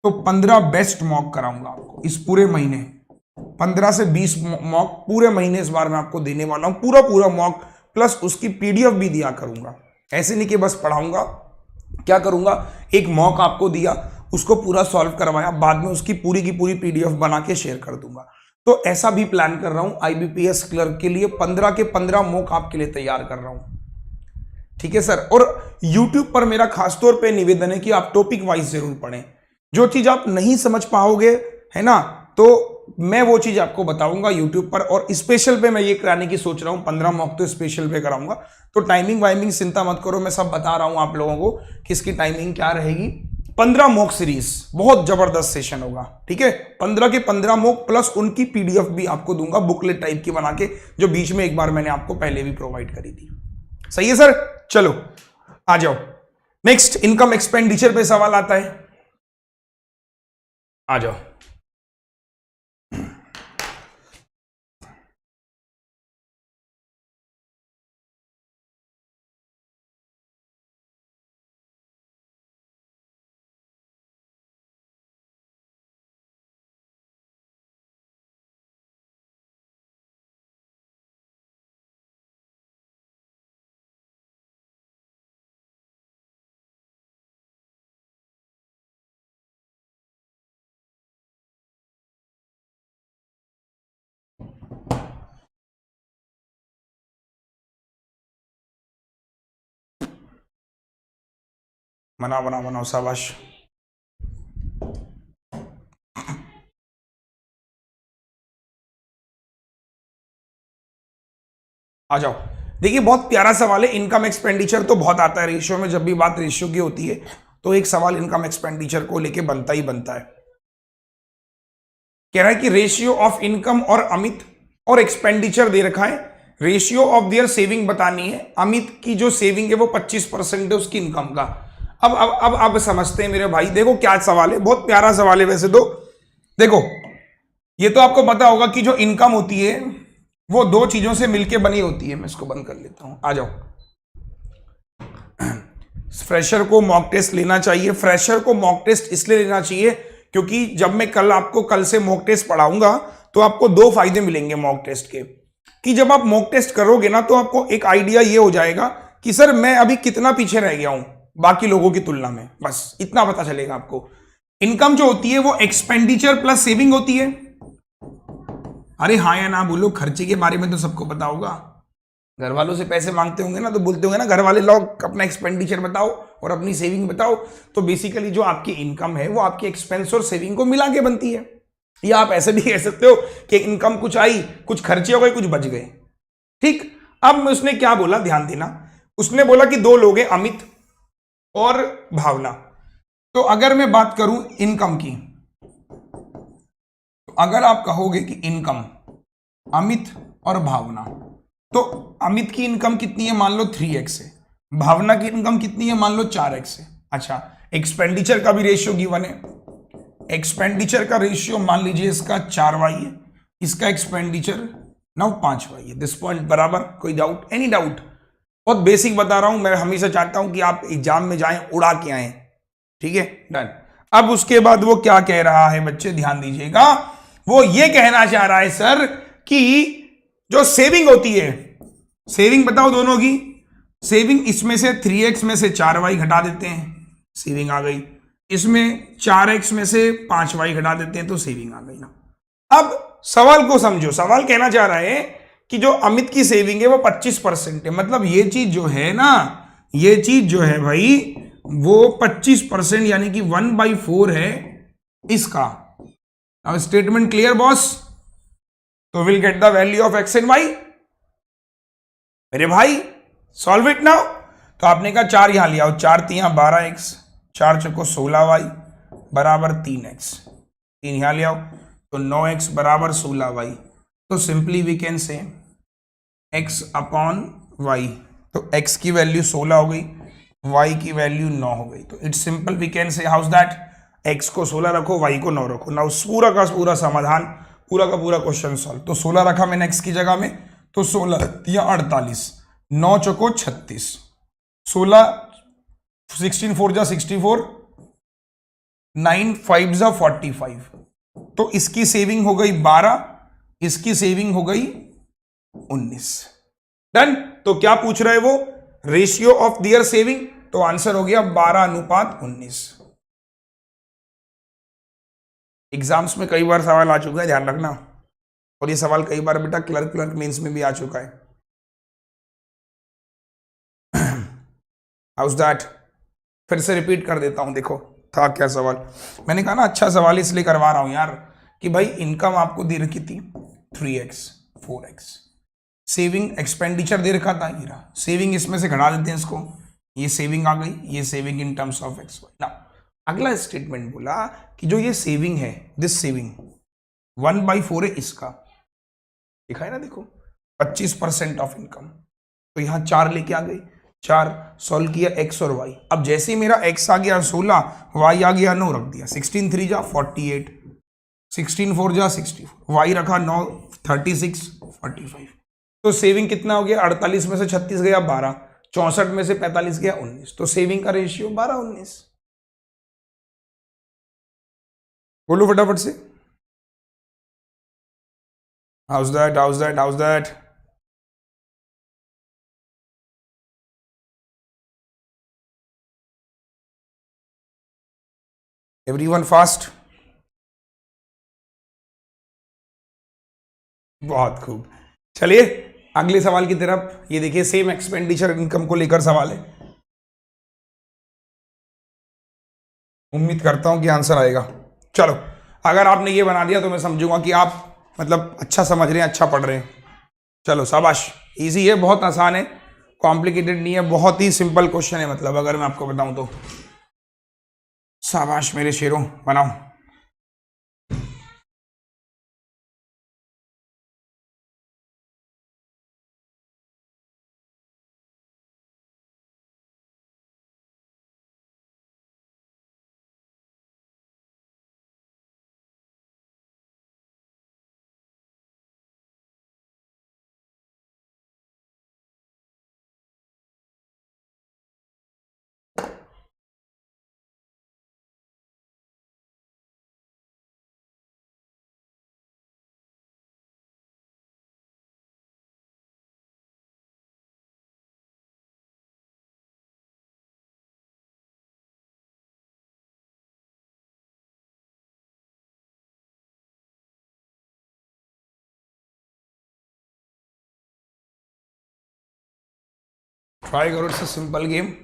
तो 15 बेस्ट मॉक कराऊंगा आपको इस पूरे महीने, 15 से 20 मॉक पूरे महीने इस बार मैं आपको देने वाला हूँ, पूरा मॉक प्लस उसकी PDF भी दिया करूंगा। ऐसे नहीं कि बस पढ़ाऊंगा, क्या करूंगा, एक मॉक आपको दिया, उसको पूरा सॉल्व करवाया, बाद में उसकी पूरी की पूरी PDF बना के शेयर कर दूंगा। तो ऐसा भी प्लान कर रहा हूं IBPS क्लर्क के लिए, 15 के 15 मॉक आपके लिए तैयार कर रहा हूं, ठीक है सर। और YouTube पर मेरा खासतौर पे निवेदन है कि आप टॉपिक वाइज जरूर पढ़ें। जो चीज आप नहीं समझ पाओगे है ना, तो मैं वो चीज आपको बताऊंगा YouTube पर। और स्पेशल पे मैं ये कराने की सोच रहा हूं, 15 मॉक तो स्पेशल पे कराऊंगा। तो टाइमिंग वाइमिंग चिंता मत करो, मैं सब बता रहा हूं आप लोगों को कि इसकी टाइमिंग क्या रहेगी। 15 मॉक सीरीज बहुत जबरदस्त सेशन होगा, ठीक है। 15 के 15 मॉक प्लस उनकी PDF भी आपको दूंगा, बुकलेट टाइप की बना के, जो बीच में एक बार मैंने आपको पहले भी प्रोवाइड करी थी। सही है सर, चलो आ जाओ। नेक्स्ट इनकम एक्सपेंडिचर पे सवाल आता है, आ जाओ। बनाओ शाबाश। आ जाओ, देखिए बहुत प्यारा सवाल है। इनकम एक्सपेंडिचर तो बहुत आता है रेशियो में, जब भी बात रेशियो की होती है तो एक सवाल इनकम एक्सपेंडिचर को लेके बनता ही बनता है। कह रहा है कि रेशियो ऑफ इनकम और अमित और एक्सपेंडिचर दे रखा है, रेशियो ऑफ देयर सेविंग बतानी है। अमित की जो सेविंग है वो 25% है उसकी इनकम का। अब समझते हैं मेरे भाई, देखो क्या सवाल है, बहुत प्यारा सवाल है वैसे तो। देखो ये तो आपको पता होगा कि जो इनकम होती है वो 2 चीजों से मिलके बनी होती है। मैं इसको बंद कर लेता हूं, आ जाओ। फ्रेशर को मॉक टेस्ट लेना चाहिए। फ्रेशर को मॉक टेस्ट इसलिए लेना चाहिए क्योंकि जब मैं कल से मॉक टेस्ट पढ़ाऊंगा तो आपको 2 फायदे मिलेंगे मॉक टेस्ट के, कि जब आप मॉक टेस्ट करोगे ना तो आपको एक आइडिया ये हो जाएगा कि सर मैं अभी कितना पीछे रह गया हूं बाकी लोगों की तुलना में, बस इतना पता चलेगा आपको। इनकम जो होती है वो एक्सपेंडिचर प्लस सेविंग होती है। अरे हाँ या ना बोलो, खर्चे के बारे में तो सबको पता होगा। घर वालों से पैसे मांगते होंगे ना तो बोलते होंगे ना घर वाले, लोग अपना एक्सपेंडिचर बताओ और अपनी सेविंग बताओ। तो बेसिकली जो आपकी इनकम है वो आपकी एक्सपेंस और सेविंग को मिला के बनती है। या आप ऐसे भी कह सकते हो कि इनकम कुछ आई, कुछ खर्चे हो गए, कुछ बच गए, ठीक। अब उसने क्या बोला, ध्यान देना। उसने बोला कि 2 लोग हैं, अमित और भावना। तो अगर मैं बात करूं इनकम की, तो अगर आप कहोगे कि इनकम अमित और भावना, तो अमित की इनकम कितनी है, मान लो 3x है, भावना की इनकम कितनी है, मान लो 4x है। अच्छा, एक्सपेंडिचर का भी रेशियो गिवन है। एक्सपेंडिचर का रेशियो मान लीजिए इसका 4y है, इसका एक्सपेंडिचर नाउ 5y है। दिस पॉइंट बराबर, कोई डाउट, एनी डाउट? बहुत बेसिक बता रहा हूं, मैं हमेशा चाहता हूं कि आप एग्जाम में जाएं उड़ा के आए, ठीक है, डन। अब उसके बाद वो क्या कह रहा है बच्चे, ध्यान दीजिएगा। वो ये कहना चाह रहा है सर कि जो सेविंग होती है, सेविंग बताओ दोनों की, सेविंग इसमें से 3x में से 4y घटा देते हैं, सेविंग आ गई। इसमें 4x में से 5y घटा देते हैं तो सेविंग आ गई ना। अब सवाल को समझो, सवाल कहना चाह रहा है कि जो अमित की सेविंग है वो 25% है, मतलब ये चीज जो है ना, ये चीज जो है भाई वो 25% यानी कि 1/4 है इसका। अब स्टेटमेंट क्लियर बॉस? तो will get the value of x and y। मेरे भाई सॉल्व इट नाउ। तो आपने कहा 4 यहां लिया, 4 3 12x, 4 चौको 16y बराबर 3x, 3 यहां ले आओ तो 9x बराबर 16y। तो simply we can say x upon y, तो x की वैल्यू 16 हो गई, y की वैल्यू 9 हो गई। तो it's simple we can say house that x को 16 रखो, y को 9 रखो। नाउ पूरा का पूरा समाधान, पूरा का पूरा क्वेश्चन सॉल्व। तो 16 रखा मैंने x की जगह में, तो 16 या 48, 9 चौको 36, 16 16 4 जा 64, 9 5 जा 45। तो इसकी सेविंग हो गई 12, इसकी सेविंग हो गई 19। डन। तो क्या पूछ रहे वो? Ratio of their saving. तो आंसर हो गया 12:19। एग्जाम्स में कई बार सवाल आ चुका है, ध्यान रखना। और ये सवाल कई बार बेटा क्लर्क मेंस में भी आ चुका है। House that? फिर से रिपीट कर देता हूं, देखो था क्या सवाल। मैंने कहा ना अच्छा सवाल इसलिए करवा रहा हूं यार कि भाई इनकम आपको दे रखी थी 3x 4x, सेविंग एक्सपेंडिचर दे रखा था, ये रहा सेविंग, इसमें से घटा देते हैं इसको, ये सेविंग आ गई, ये saving in terms of x y। ना अगला स्टेटमेंट बोला कि जो ये सेविंग है, दिस सेविंग 1/4 है इसका, लिखा है ना देखो 25% ऑफ इनकम। तो यहां 4 लेके आ गई, 4 सॉल्व किया x और y। अब जैसे ही मेरा x आ गया 16, y आ गया 9 रख दिया, 16 3 जा 48, 16 4 जा 64, y रखा 9 36 45। तो सेविंग कितना हो गया? 48 में से 36 गया 12, 64 में से 45 गया 19। तो सेविंग का रेशियो 12:19। बोलो फटाफट से। House that, house that, house that? Everyone fast? बहुत खूब। चलिए अगले सवाल की तरफ। ये देखिए सेम एक्सपेंडिचर इनकम को लेकर सवाल है। उम्मीद करता हूं कि आंसर आएगा। चलो अगर आपने ये बना दिया तो मैं समझूंगा कि आप मतलब अच्छा समझ रहे हैं, अच्छा पढ़ रहे हैं। चलो शाबाश। इजी है, बहुत आसान है, कॉम्प्लिकेटेड नहीं है, बहुत ही सिंपल क्वेश्चन है। मतलब अगर मैं आपको बताऊं तो शाबाश मेरे शेरों, बनाओ। ट्राई करो, इट्स अ सिंपल गेम।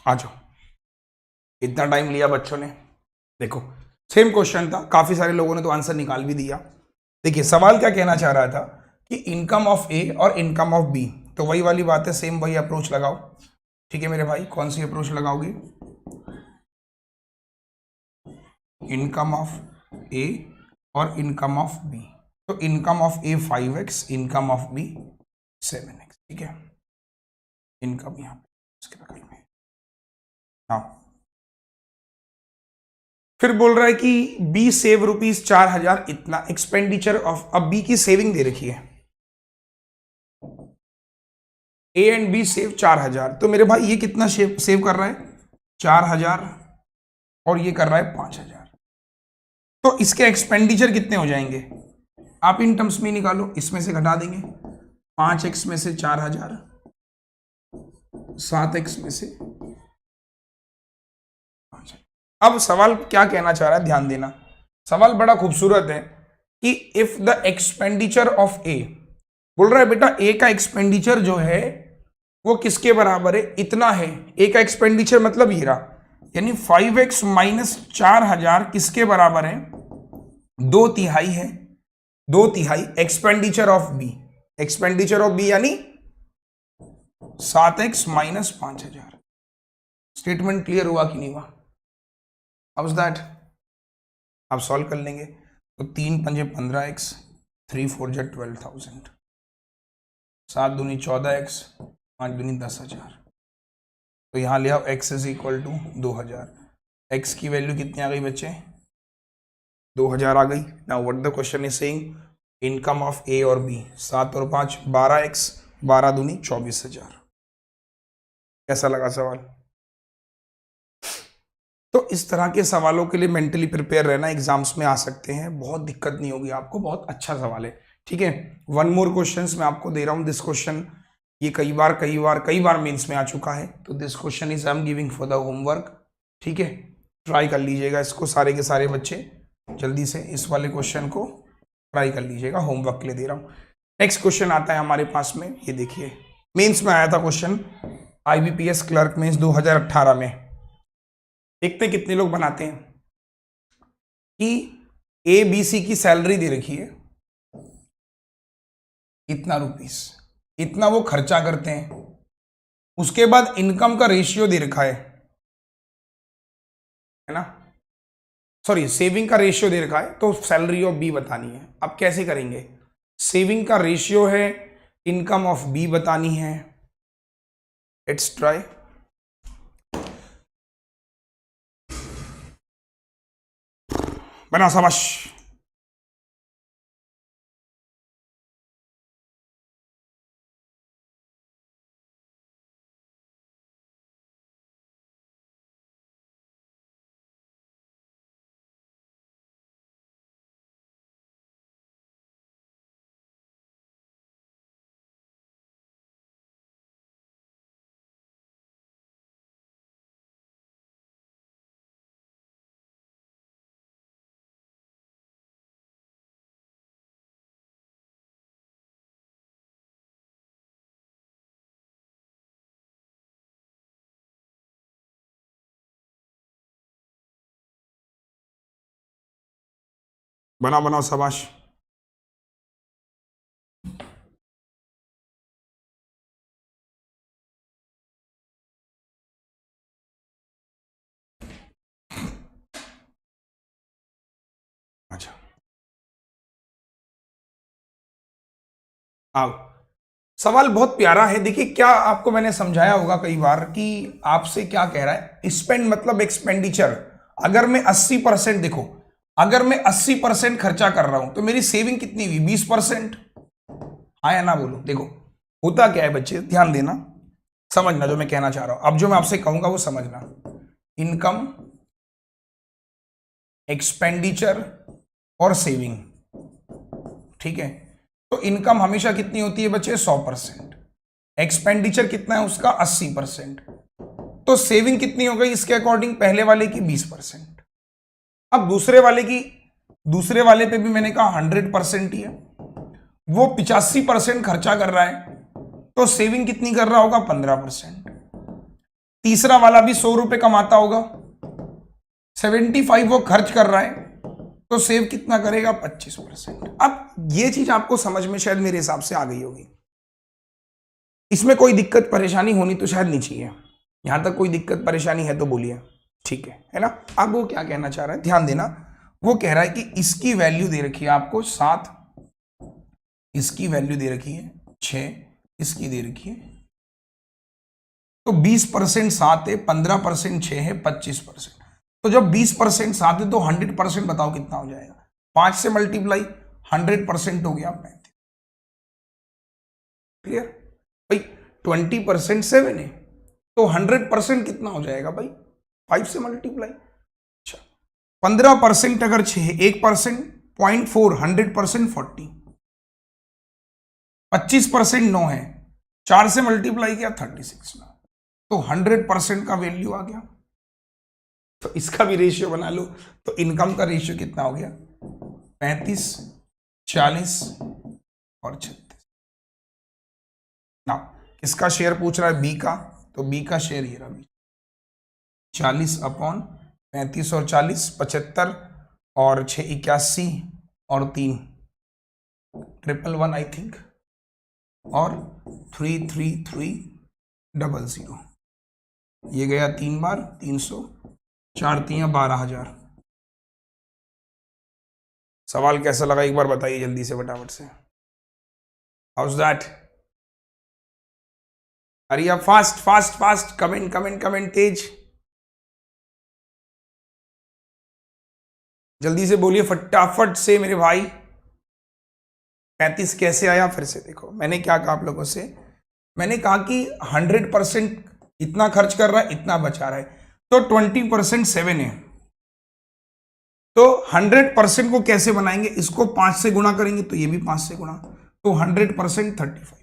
आ जाओ, इतना टाइम लिया बच्चों ने। देखो सेम क्वेश्चन था, काफी सारे लोगों ने तो आंसर निकाल भी दिया। देखिए सवाल क्या कहना चाह रहा था कि इनकम ऑफ ए और इनकम ऑफ बी तो वही वाली बात है, सेम वही अप्रोच लगाओ। ठीक है मेरे भाई, कौन सी अप्रोच लगाओगे? इनकम ऑफ ए और इनकम ऑफ बी। तो income of A 5x, income of B 7x। ठीक है, इनकम यहां पे इसके बगल में। हाँ, फिर बोल रहा है कि बी सेव ₹4,000 इतना एक्सपेंडिचर ऑफ, अब बी की सेविंग दे रखी है, ए एंड बी सेव 4,000। तो मेरे भाई ये कितना सेव कर रहा है? 4,000 और ये कर रहा है 5,000। तो इसके एक्सपेंडिचर कितने हो जाएंगे? आप इन टर्म्स में निकालो, इसमें से घटा देंगे। 5x में से 4,000, 7x में से 5,000। अब सवाल क्या कहना चाह रहा है, ध्यान देना। सवाल बड़ा खूबसूरत है कि इफ द एक्सपेंडिचर ऑफ ए, बोल रहा है बेटा ए का एक्सपेंडिचर जो है वो किसके बराबर है? इतना है। ए का एक्सपेंडिचर मतलब हीरा, यानी 5x माइनस 4,000 किसके बराबर है? 2/3 है। 2/3 expenditure of B, expenditure of B यानी 7x माइनस 5,000। स्टेटमेंट क्लियर हुआ कि नहीं हुआ? How is that? आप सॉल्व कर लेंगे तो 3 पंजे 15x, 3 4 जा 12,000, 7 दूनी 14x, 5 दूनी 10,000। तो यहां ले आओ x is equal to 2,000। x की वैल्यू कितनी आ गई बच्चे? 2,000 आ गई। Now what the question is saying, income of A और बी, 7 और 5 12x, 12 दूनी 24,000। कैसा लगा सवाल? तो इस तरह के सवालों के लिए मेंटली प्रिपेयर रहना, एग्जाम्स में आ सकते हैं, बहुत दिक्कत नहीं होगी आपको, बहुत अच्छा सवाल है। ठीक है, वन मोर क्वेश्चंस मैं आपको दे रहा हूं। दिस क्वेश्चन ये कई बार मेंस में आ चुका है, तो this question is I am giving for the homework. ठीक है, ट्राई कर लीजिएगा इसको, सारे के सारे बच्चे जल्दी से इस वाले क्वेश्चन को ट्राई कर लीजिएगा, होमवर्क के लिए दे रहा हूं। नेक्स्ट क्वेश्चन आता है हमारे पास में, ये देखिए मेंस में आया था क्वेश्चन, IBPS क्लर्क मेंस 2018 में। देखते हैं कितने लोग बनाते हैं कि ABC की सैलरी दे रखी है इतना रुपीस, इतना वो खर्चा करते हैं, उसके बाद इनकम का रेशियो दे रखा है ना, सॉरी सेविंग का रेशियो दे रखा है, तो सैलरी ऑफ बी बतानी है। अब कैसे करेंगे? सेविंग का रेशियो है, इनकम ऑफ बी बतानी है। Let's try. बना, शाबाश। बनाओ शाबाश। अच्छा, आओ। सवाल बहुत प्यारा है। देखिए क्या आपको मैंने समझाया होगा कई बार कि आपसे क्या कह रहा है, स्पेंड मतलब एक्सपेंडिचर। अगर मैं 80%, देखो अगर मैं 80% खर्चा कर रहा हूं तो मेरी सेविंग कितनी हुई? 20%। हाँ या ना बोलो? देखो होता क्या है बच्चे, ध्यान देना, समझना जो मैं कहना चाह रहा हूं। अब जो मैं आपसे कहूंगा वो समझना। इनकम, एक्सपेंडिचर और सेविंग, ठीक है। तो इनकम हमेशा कितनी होती है बच्चे? 100%। एक्सपेंडिचर कितना है उसका? 80%। तो सेविंग कितनी हो गई इसके अकॉर्डिंग? पहले वाले की 20%। अब दूसरे वाले पे भी मैंने कहा 100% ही है, वो 85% खर्चा कर रहा है, तो सेविंग कितनी कर रहा होगा? 15%। तीसरा वाला भी 100 रुपए कमाता होगा, 75 वो खर्च कर रहा है, तो सेव कितना करेगा? 25%। अब ये चीज आपको समझ में शायद मेरे हिसाब से आ गई होगी। इसमें कोई दिक्कत परेशानी होनी तो शायद नहीं चाहिए। यहां तक कोई दिक्कत परेशानी है तो बोलिए, ठीक है ना। अब वो क्या कहना चाह रहा है, ध्यान देना। वो कह रहा है कि इसकी वैल्यू दे रखी है आपको 7, इसकी वैल्यू दे रखी है 6, इसकी दे रखी है, तो 20% 7 है, 15% 6 है, 25%। तो जब 20% 7 है तो 100% बताओ कितना हो जाएगा। 5 से मल्टीप्लाई 100% हो गया 35। क्लियर भाई। 20% 7 है तो 100% कितना हो जाएगा भाई, 5 से मल्टीप्लाई। अच्छा 15% अगर 6 है, 1% 0.4, 100% 40। 25% 9 है, 4 से मल्टीप्लाई किया 36 ना, तो 100% का वैल्यू आ गया। तो इसका भी रेशियो बना लो, तो इनकम का रेशियो कितना हो गया, 35, 40 और 36। ना किसका शेयर पूछ रहा है, बी का, तो बी का शेयर ये रहा 40/35 और 40 75 और 6 81 और 3 111 आई थिंक, और 33300। ये गया 3 बार 300, 4 3 12,000। सवाल कैसा लगा एक बार बताइए जल्दी से, फटाफट से। House that? अरे आप fast fast fast, comment comment comment तेज, जल्दी से बोलिए फटाफट से मेरे भाई। 35 कैसे आया, फिर से देखो। मैंने क्या कहा आप लोगों से, मैंने कहा कि 100% इतना खर्च कर रहा है, इतना बचा रहा है, तो 20% 7 है, तो 100% को कैसे बनाएंगे, इसको 5 से गुणा करेंगे तो ये भी 5 से गुणा, तो 100% 35।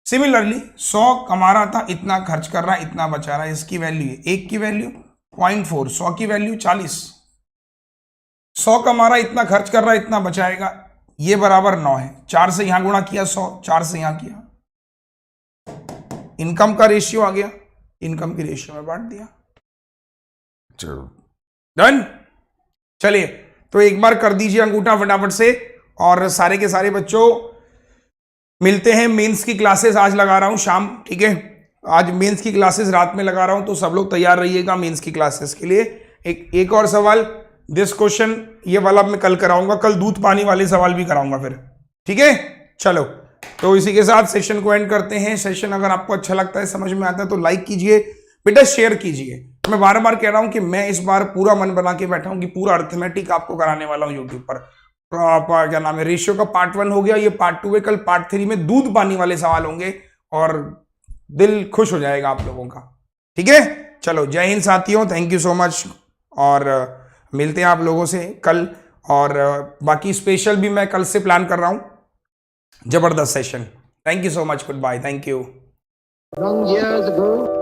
सिमिलरली 100 कमा रहा था, इतना खर्च कर रहा है, इतना बचा रहा है, इसकी वैल्यू है, 1 की वैल्यू 0.4, 100 की वैल्यू 40। 100 कमा रहा है, इतना खर्च कर रहा है, इतना बचाएगा, ये बराबर 9 है। 4 से यहां गुणा किया 100, 4 से यहां किया, इनकम का रेशियो आ गया, इनकम की रेशियो में बांट दिया। चलो डन। चलिए तो एक बार कर दीजिए अंगूठा फटाफट से, और सारे के सारे बच्चों मिलते हैं। मेंस की क्लासेस आज लगा रहा हूं शाम, ठीक है। आज मेंस की क्लासेस रात में लगा रहा हूं, तो सब लोग तैयार रहिएगा मेंस की क्लासेस के लिए। एक और सवाल, दिस क्वेश्चन, ये वाला मैं कल कराऊंगा, कल दूध पानी वाले सवाल भी कराऊंगा फिर, ठीक है। चलो तो इसी के साथ सेशन को एंड करते हैं। सेशन अगर आपको अच्छा लगता है, समझ में आता है, तो लाइक कीजिए बेटा, शेयर कीजिए। मैं बार बार कह रहा हूं कि मैं इस बार पूरा मन बना के बैठा हूं कि पूरा अर्थमेटिक आपको कराने वाला हूं यूट्यूब पर। क्या नाम है, रेशियो का पार्ट 1 हो गया, ये पार्ट 2 है। कल पार्ट 3 में दूध पानी वाले सवाल होंगे और दिल खुश हो जाएगा आप लोगों का, ठीक है। चलो जय हिंद साथियों, थैंक यू सो मच, और मिलते हैं आप लोगों से कल। और बाकी स्पेशल भी मैं कल से प्लान कर रहा हूं, जबरदस्त session. Thank you so much, goodbye, thank you. Long years ago,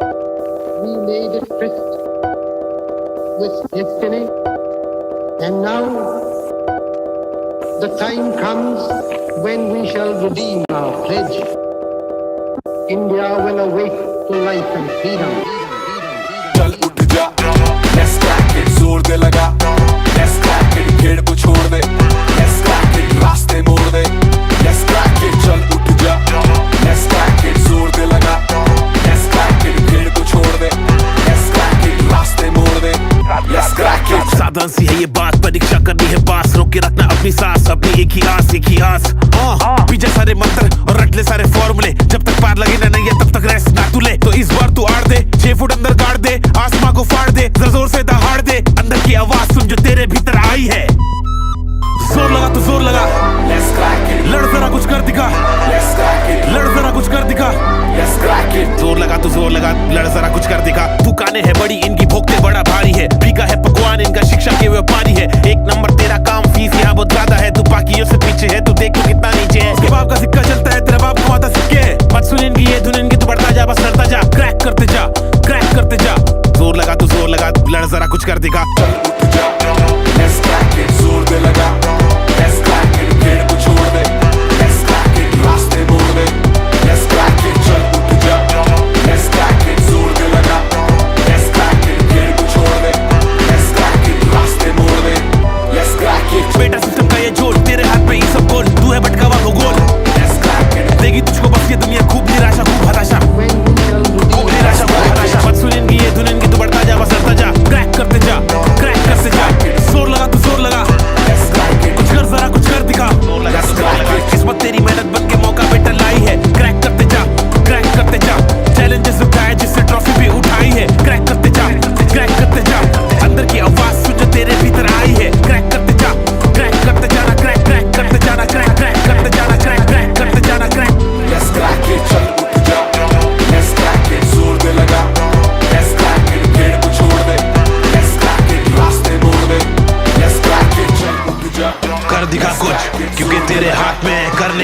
we made a tryst with destiny, and now the time comes when we shall redeem our pledge. India will awake to life and freedom. चल उठ जा, let's crack it, जोर दे लगा, let's crack it, भीड़ को छोड़ दे, let's crack it, रास्ते मोड़ दे, let's crack it, चल उठ जा, let's crack it, जोर दे लगा, let's crack it, भीड़ को छोड़ दे, let's crack it, रास्ते मोड़ दे, let's crack it। साधारण सी है ये बात, परीक्षा करनी है पास, रोक के रखना अपनी सांस, अपनी एक ही आस पीछे सारे मंत्र और रट ले सारे फॉर्मूले, जब तक पार लगे ना नहीं तब तक रेस्ट ना तू ले। तो इस बार तू आड़ दे, 6 फुट अंदर गाड़ दे, आसमां को फाड़ दे, जोर से दहाड़ दे, अंदर की आवाज सुन जो तेरे भीतर आई है। जोर लगा तो जोर लगा, let's crack it, लड़ जरा कुछ कर दिखा, let's crack it, लड़ जरा कुछ कर दिखा, let's crack it, जोर लगा तो जोर लगा, लड़ जरा कुछ कर दिखा। दुकानें है बड़ी, इनकी भोगते बड़ा भारी है, फीका है पकवान इनका, शिक्षा के व्यापारी है। 1 नंबर तेरा काम, फीस यहाँ बहुत ज्यादा है, तू बाकियों से पीछे है, तू देख तो कितना नीचे है। उसके बाप का सिक्का चलता है, तेरा बाप कमाता सिक्के, मत सुन इनकी ये धुन इनकी, तू बढ़ता जा बस लड़ता जा, क्रैक करते जा, क्रैक करते जा। जोर लगा तो जोर लगा, लड़ जरा कुछ कर दिखा। चल उठ जा, let's crack it, जोर दे लगा, let's crack it, भीड़ को छोड़ दे, let's crack it, रास्ते मोड़ दे, let's crack it, चल उठ जा, let's crack it, जोर दे लगा, let's crack it, भीड़ को छोड़ दे, let's crack it, रास्ते मोड़ दे, let's crack it। बेटा सिस्टम का ये जोड़, तेरे हाथ में ये सब गोल, तू है भटका हुआ भूगोल, let's crack it, देगी तुझको बस ये दुनिया खूब निराशा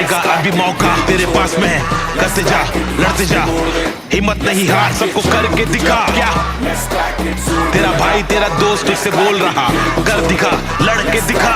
हारने का अभी मौका तेरे पास में है, करते जा, लड़ते जा, हिम्मत नहीं हार, सबको करके दिखा। क्या तेरा भाई तेरा दोस्त तुझसे बोल रहा, कर दिखा, लड़के दिखा।